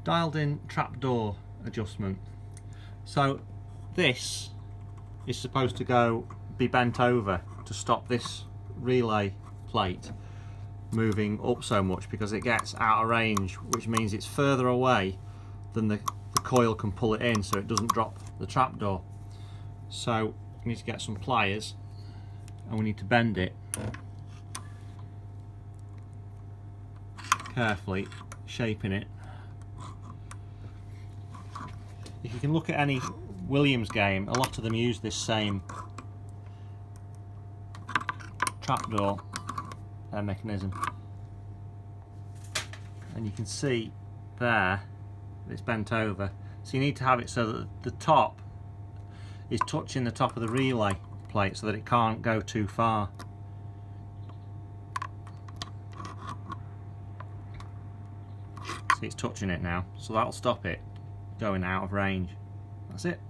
dialed in trapdoor adjustment. So this is supposed to be bent over to stop this relay plate moving up so much, because it gets out of range, which means it's further away than the coil can pull it in, so it doesn't drop the trapdoor. So we need to get some pliers and we need to bend it carefully, shaping it. If you can look at any Williams game, a lot of them use this same trapdoor mechanism, and you can see there it's bent over, so you need to have it so that the top is touching the top of the relay plate so that it can't go too far. See, it's touching it now, so that'll stop it going out of range. That's it.